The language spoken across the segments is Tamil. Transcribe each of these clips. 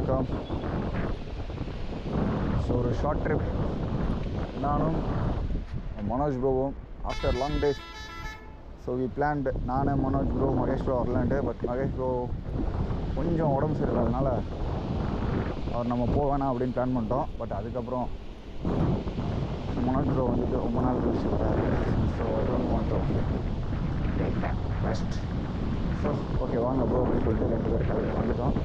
வணக்கம். ஸோ ஒரு ஷார்ட் ட்ரிப் நானும் மனோஜ் ப்ரோவும் after long days. So we planned, நான் மனோஜ் ப்ரோ மகேஷ் ப்ரோ வரலான்ட்டு. பட் மகேஷ் ப்ரோ கொஞ்சம் உடம்பு சரியில்லாதனால அவர் நம்ம போக வேணாம் அப்படின்னு பிளான் பண்ணிட்டோம். பட் அதுக்கப்புறம் மனோஜ் ப்ரோ வந்துட்டு ரொம்ப நாள் கழிச்சு வராது. ஸோ அது வந்து பண்ணுறோம் பெஸ்ட். ஸோ ஓகே வாங்க ப்ரோ அப்படின்னு சொல்லிட்டு 2 பேர் கலந்து வந்துட்டோம்.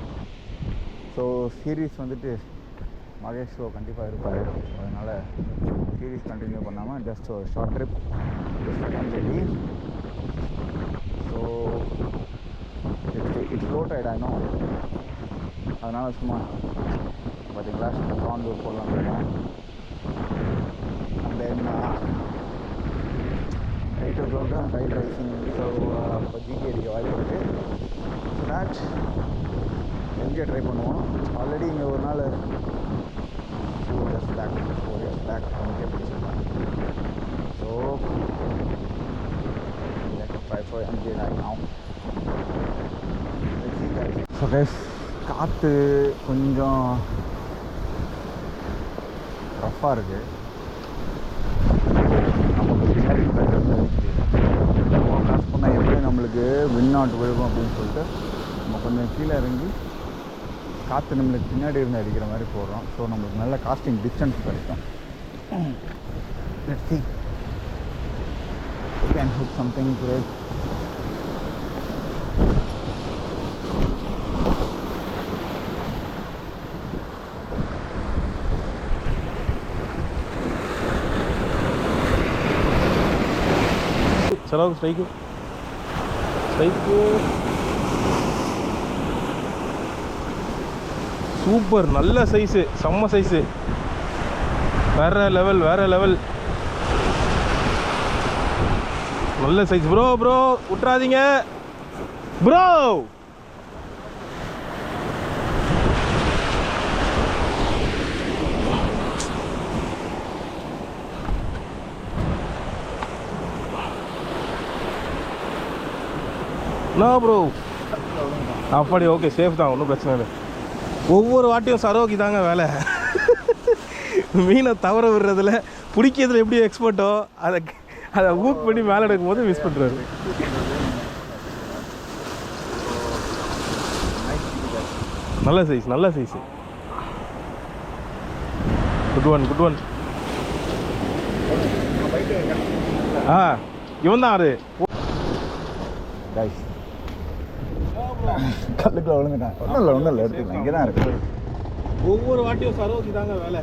ஸோ சீரீஸ் வந்துட்டு மகேஷ் ப்ரோ கண்டிப்பாக இருப்பார். அதனால் சீரீஸ் கண்டினியூ பண்ணாமல் ஜஸ்ட் ஒரு ஷார்ட் ட்ரிப் சொல்லி. ஸோ இட்ஸ் லோ டைட் ஆகிடும். அதனால் சும்மா பார்த்தீங்களா காண்டூர் போடலாம் இருக்கோம். அண்ட் தென் 8 o'clock தான் ரைட் ரைசிங். ஸோ இப்போ ஜிகே அடிக்க வாய்ப்பு இருக்குது. ஸோ தேட் எங்கே ட்ரை பண்ணுவோம். ஆல்ரெடி இங்கே ஒரு நாள் 4 years பேக் பண்ணிட்டே பிடிச்சிருக்கேன். ஸோ ட்ரை ஃபார் எம்ஜே ஆகும். ஸோ கைஸ் காற்று கொஞ்சம் ரஃப்பாக இருக்குது. நமக்கு பின்னாடி காசு பண்ணால் எப்படியும் நம்மளுக்கு விண்ணாட்டு விழுகும் அப்படின்னு சொல்லிட்டு நம்ம கொஞ்சம் கீழே இறங்கி காற்று நம்மளுக்கு பின்னாடி இருந்து அடிக்கிற மாதிரி போடுறோம். ஸோ நம்மளுக்கு நல்ல காஸ்டிங் டிஸ்டன்ஸ் கிடைக்கும். Let's see. We can hit something great. चलो स्ट्राइक சூப்பர், நல்ல சைஸு, செம்ம சைஸு, வேற லெவல் நல்ல சைஸ். ப்ரோ விட்றாதீங்க ப்ரோ. ப்ரோ அப்படி ஓகே, சேஃப் தான், ஒன்றும் பிரச்சனை இல்லை. ஒவ்வொரு வாட்டியும் சரோகி தாங்க வேலை. மீனை தவற விடுறதுல, பிடிக்கிறதுல எப்படி எக்ஸ்பர்ட்டோ அதை ஊக் பண்ணி மேலே எடுக்கும் போது மிஸ் பண்ணுறாரு. நல்ல சைஸ். Good one. இவன் தான் அது கல்லுக்குள்ள விழுந்துட்டேன். ஒன்றும் இல்லை எடுத்துக்கலாம், இங்கே தான் இருக்குது. ஒவ்வொரு வாட்டியும் சரோகி தாங்க வேலை.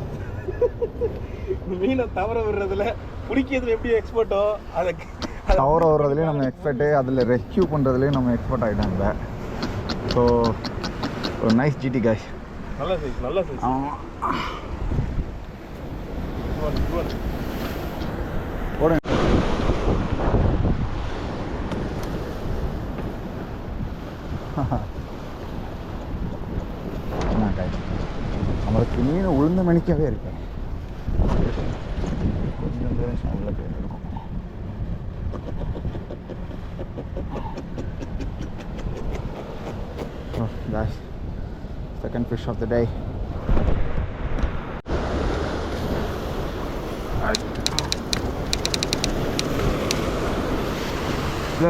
மீனை தவற விடுறதுல, பிடிக்கிறதுல எப்படி எக்ஸ்பர்ட்டோ அதை தவற விடுறதுலேயும் நம்ம எக்ஸ்பர்ட்டு, அதில் ரெஸ்கியூ பண்ணுறதுலேயும் நம்ம எக்ஸ்பர்ட் ஆகிட்டாங்க. ஸோ ஒரு நைஸ் ஜிடி காய். நல்ல சைஸ். ஆமாம் போடுங்க. நம்மளுக்கு மீன் உளுந்த மணிக்காவே இருக்கு. கொஞ்சம் தூரம் சவுண்டில் போயிருக்கும். Guys, second fish of the day.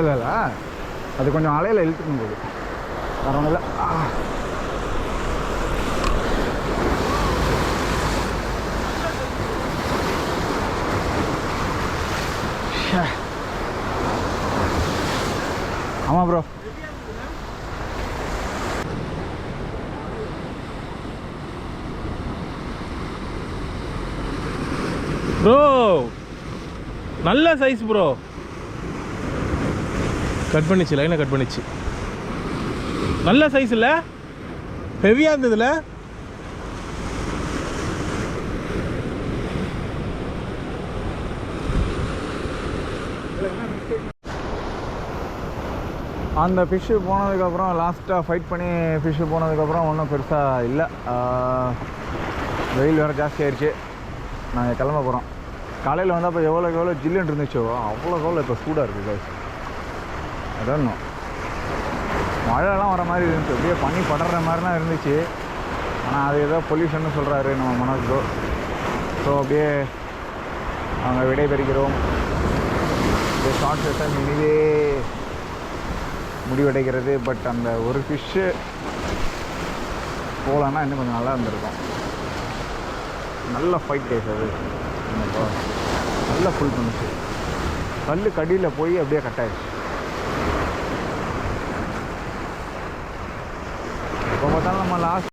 இல்லை அது கொஞ்சம் அலையில் இழுத்துக்கும் போது வேற ஒன்றும் இல்லை. ஆமாம் ப்ரோ. நல்ல சைஸ் ப்ரோ. லைனை கட் பண்ணிச்சு. நல்ல சைஸ் இல்லை, ஹெவியாக இருந்ததுல. அந்த ஃபிஷ்ஷு போனதுக்கப்புறம் லாஸ்ட்டாக ஃபைட் பண்ணி ஃபிஷ்ஷு போனதுக்கப்புறம் ஒன்றும் பெருசாக இல்லை. வெயில் வேறு ஜாஸ்தி ஆயிடுச்சு. நாங்கள் கிளம்ப போகிறோம். காலையில் வந்தப்போ எவ்வளோ ஜில்லுன்னு இருந்துச்சோ அவ்வளோ இப்போ சூடாக இருக்குது கைஸ். அதான் மழைலாம் வர மாதிரி இருந்துச்சு, அப்படியே பனி படுற மாதிரிலாம் இருந்துச்சு. ஆனால் அது ஏதோ பொல்யூஷன்னு சொல்கிறாரு நம்ம மனோஜ் ப்ரோ. ஸோ அப்படியே அவங்க விடைபெறுகிறோம். இந்த ஷார்ட் செஷன் இனிவே முடிவடைகிறது. பட் அந்த ஒரு ஃபிஷ்ஷு போகலன்னா இன்னும் கொஞ்சம் நல்லா இருந்திருக்கும். நல்ல ஃபைட் டேஸ் அது. நல்ல ஃபுல் பண்ணுச்சு. கல் கடியில் போய் அப்படியே கட் ஆயிடுச்சு. இப்போ பார்த்தாலும் நம்ம லாஸ்ட்